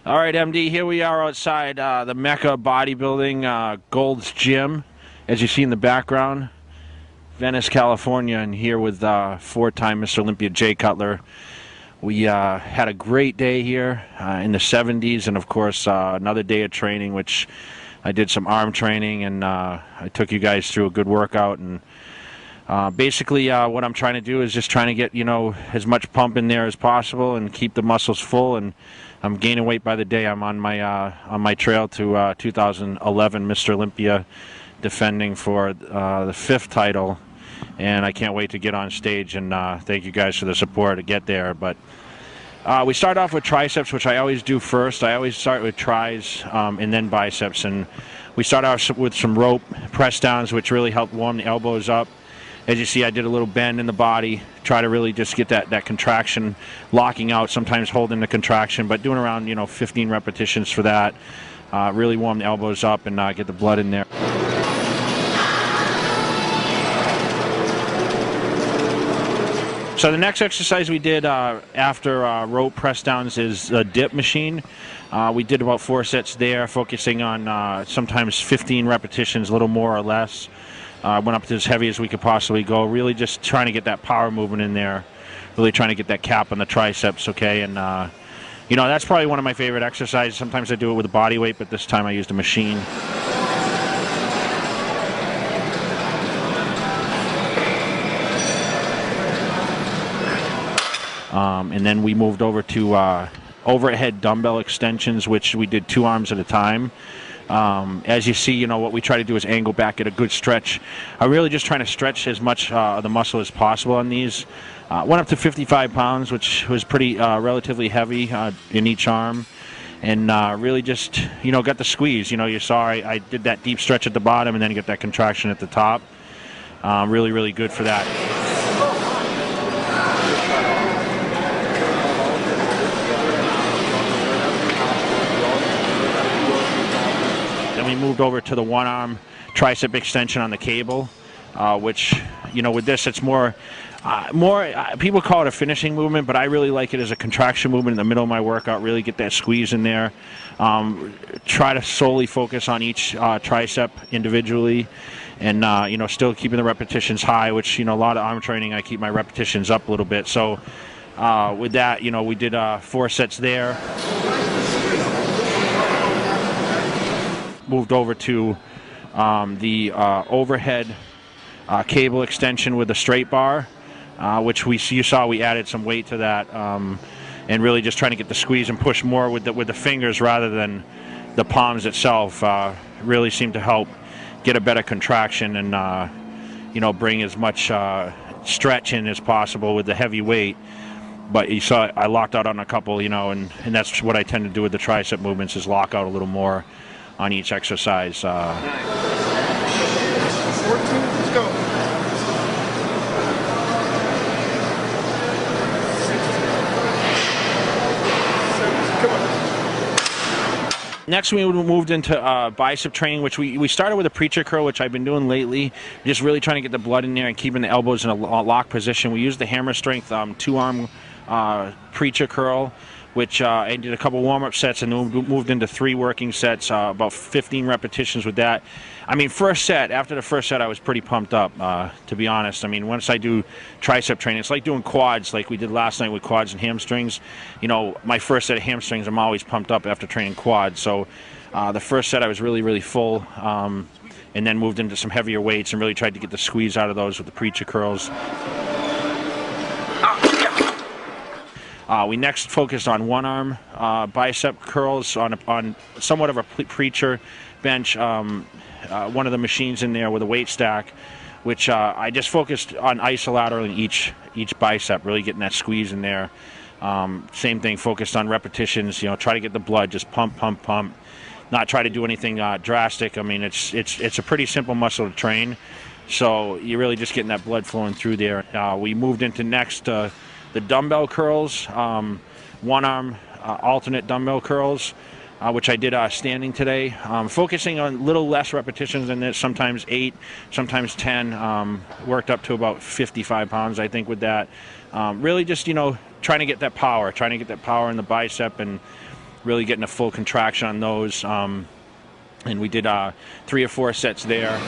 All right, MD, here we are outside the Mecca Bodybuilding Gold's Gym. As you see in the background, Venice, California, and here with four-time Mr. Olympia Jay Cutler. We had a great day here in the 70s, and of course another day of training, which I did some arm training, and I took you guys through a good workout. And basically what I'm trying to do is just trying to get, as much pump in there as possible and keep the muscles full. And I'm gaining weight by the day. I'm on my trail to 2011 Mr. Olympia, defending for the 5th title, and I can't wait to get on stage. And thank you guys for the support to get there. But we start off with triceps, which I always do first. I always start with tris and then biceps, and we start off with some rope press downs, which really help warm the elbows up. As you see, I did a little bend in the body, try to really just get that contraction, locking out, sometimes holding the contraction, but doing around 15 repetitions for that. Really warm the elbows up and get the blood in there. So the next exercise we did after rope press downs is a dip machine. We did about 4 sets there, focusing on sometimes 15 repetitions, a little more or less. Went up to as heavy as we could possibly go, really just trying to get that power movement in there, really trying to get that cap on the triceps, okay? And, that's probably one of my favorite exercises. Sometimes I do it with a body weight, but this time I used a machine. And then we moved over to overhead dumbbell extensions, which we did 2 arms at a time. As you see, what we try to do is angle back, get a good stretch. I'm really just trying to stretch as much of the muscle as possible on these. Went up to 55 pounds, which was pretty relatively heavy in each arm. And really just, got the squeeze. You saw I did that deep stretch at the bottom and then get that contraction at the top. Really, really good for that. We moved over to the 1-arm tricep extension on the cable, which, with this, it's more people call it a finishing movement, but I really like it as a contraction movement in the middle of my workout, really get that squeeze in there. Try to solely focus on each tricep individually, and, still keeping the repetitions high, which, a lot of arm training, I keep my repetitions up a little bit. So with that, we did 4 sets there. Moved over to the overhead cable extension with a straight bar, which you saw we added some weight to that, and really just trying to get the squeeze and push more with the fingers rather than the palms itself. Really seemed to help get a better contraction and bring as much stretch in as possible with the heavy weight. But you saw I locked out on a couple, and that's what I tend to do with the tricep movements, is lock out a little more on each exercise. 14, let's go. Next, we moved into bicep training, which we started with a preacher curl, which I've been doing lately, just really trying to get the blood in there and keeping the elbows in a lock position. We used the hammer strength 2-arm preacher curl, which I did a couple warm-up sets and then moved into 3 working sets, about 15 repetitions with that. I mean, after the first set, I was pretty pumped up, to be honest. I mean, once I do tricep training, it's like doing quads, like we did last night with quads and hamstrings. My first set of hamstrings, I'm always pumped up after training quads. So the first set, I was really, really full, and then moved into some heavier weights and really tried to get the squeeze out of those with the preacher curls. We next focused on 1-arm bicep curls on somewhat of a preacher bench, one of the machines in there with a weight stack, which I just focused on isolateral in each bicep, really getting that squeeze in there. Same thing, focused on repetitions, try to get the blood, just pump, pump, pump, not try to do anything drastic. I mean, it's a pretty simple muscle to train, so you're really just getting that blood flowing through there. We moved into next the dumbbell curls, 1-arm alternate dumbbell curls, which I did standing today, focusing on a little less repetitions than this, sometimes 8, sometimes 10, worked up to about 55 pounds, I think, with that. Really just, trying to get that power in the bicep and really getting a full contraction on those. And we did 3 or 4 sets there.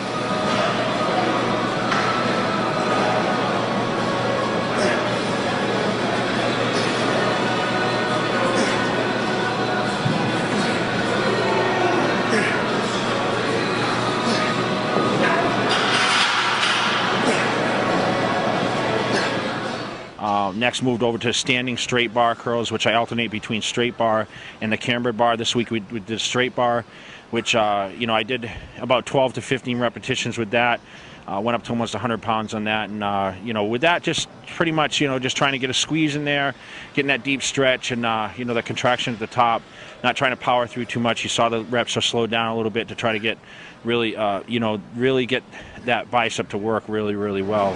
Next moved over to standing straight bar curls, which I alternate between straight bar and the cambered bar. This week we did straight bar, which you know, I did about 12 to 15 repetitions with that. Went up to almost 100 pounds on that, and you know, with that, just pretty much, you know, just trying to get a squeeze in there, getting that deep stretch, and you know, the contraction at the top. Not trying to power through too much. You saw the reps are slowed down a little bit to try to get really, you know, really get that bicep to work really, really well.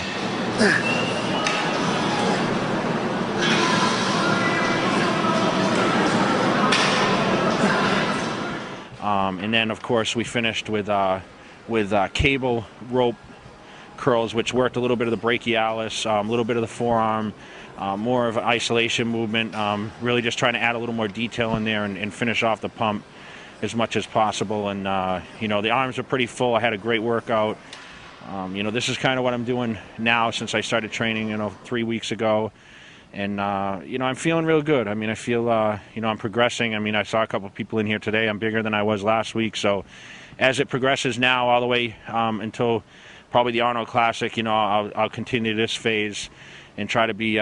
And then, of course, we finished with cable rope curls, which worked a little bit of the brachialis, a little bit of the forearm, more of an isolation movement, really just trying to add a little more detail in there and finish off the pump as much as possible. And, you know, the arms are pretty full. I had a great workout. You know, this is kind of what I'm doing now since I started training, you know, 3 weeks ago. And, you know, I'm feeling real good. I mean, I feel, you know, I'm progressing. I mean, I saw a couple of people in here today. I'm bigger than I was last week. So as it progresses now all the way until probably the Arnold Classic, you know, I'll continue this phase and try to be,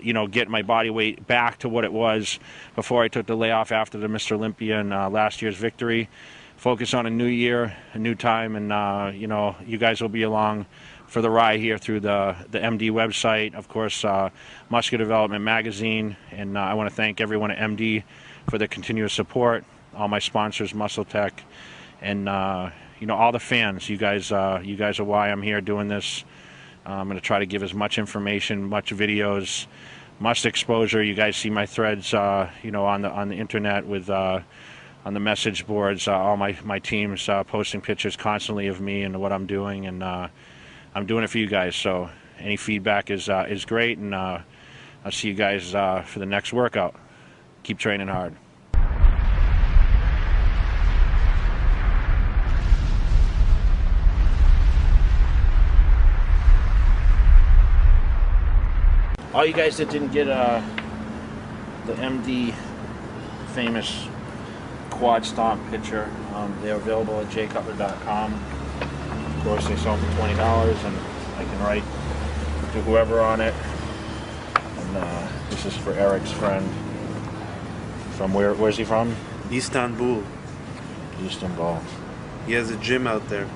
you know, get my body weight back to what it was before I took the layoff after the Mr. Olympia and last year's victory. Focus on a new year, a new time, and, you know, you guys will be along for the ride here through the MD website, of course, Muscular Development Magazine, and I want to thank everyone at MD for the continuous support, all my sponsors, Muscle Tech, and you know, all the fans. You guys are why I'm here doing this. I'm going to try to give as much information, much videos, much exposure. You guys see my threads, you know, on the internet with on the message boards, all my teams posting pictures constantly of me and what I'm doing, and I'm doing it for you guys, so any feedback is great, and I'll see you guys for the next workout. Keep training hard. All you guys that didn't get the MD famous quad stomp picture, they're available at jkatlер.com. Of course, they sell them for $20, and I can write to whoever on it. And this is for Eric's friend. From where's he from? Istanbul. Istanbul. He has a gym out there.